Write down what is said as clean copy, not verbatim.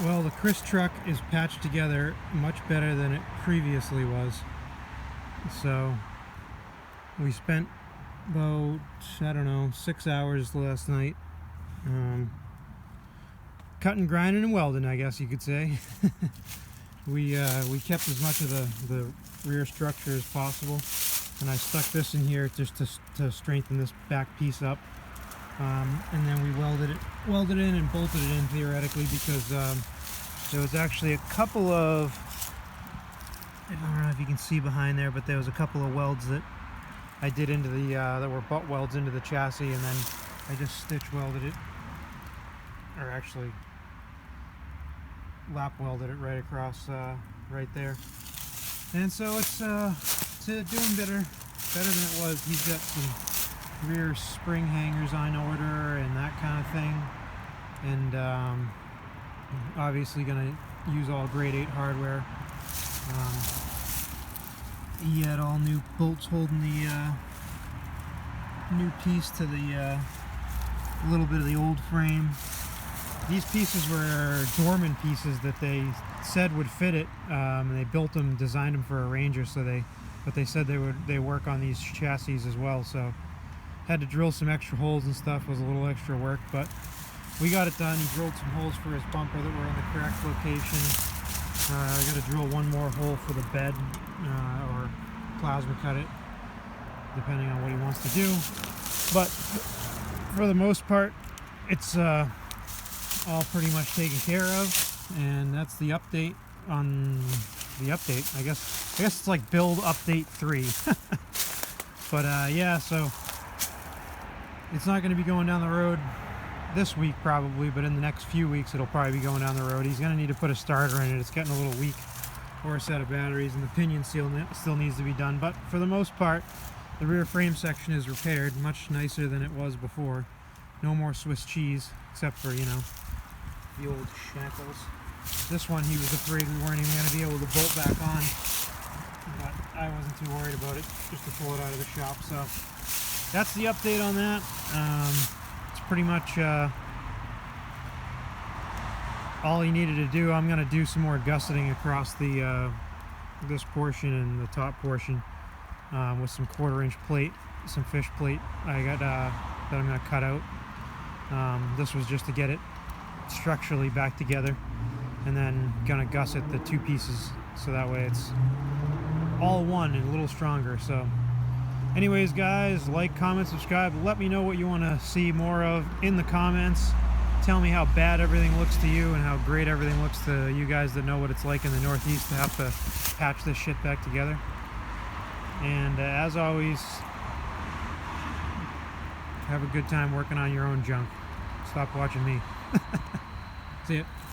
Well, the Chris truck is patched together much better than it previously was. So we spent about, I don't know, 6 hours last night cutting, grinding, and welding, I guess you could say. we kept as much of the rear structure as possible, and I stuck this in here just to strengthen this back piece up. And then we welded in and bolted it in theoretically, because there was actually a couple of, I don't know if you can see behind there, but there was a couple of welds that I did into the that were butt welds into the chassis, and then I just stitch welded it, or actually lap welded it right across right there. And so it's doing better than it was. He's got some rear spring hangers on order and that kind of thing, and obviously gonna use all grade 8 hardware. He had all new bolts holding the new piece to the little bit of the old frame. These pieces were Dorman pieces that they said would fit it, and they built them, designed them for a Ranger, but they said they work on these chassis as well. So had to drill some extra holes and stuff. Was a little extra work, but we got it done. He drilled some holes for his bumper that were in the correct location. I got to drill one more hole for the bed, or plasma cut it, depending on what he wants to do. But for the most part, it's all pretty much taken care of, and that's the update on the update. I guess it's like build update 3. But yeah, so it's not going to be going down the road this week probably, but in the next few weeks it'll probably be going down the road. He's going to need to put a starter in it. It's getting a little weak, or a set of batteries, and the pinion seal still needs to be done. But for the most part, the rear frame section is repaired, much nicer than it was before. No more Swiss cheese, except for, you know, the old shackles. This one, he was afraid we weren't even going to be able to bolt back on, but I wasn't too worried about it, just to pull it out of the shop. So that's the update on that. It's pretty much all he needed to do. I'm going to do some more gusseting across the this portion and the top portion with some 1/4-inch plate, some fish plate I got that I'm going to cut out. This was just to get it structurally back together, and then gonna gusset the two pieces so that way it's all one and a little stronger. So anyways, guys, like, comment, subscribe. Let me know what you want to see more of in the comments. Tell me how bad everything looks to you and how great everything looks to you guys that know what it's like in the Northeast to have to patch this shit back together. And as always, have a good time working on your own junk. Stop watching me. See ya.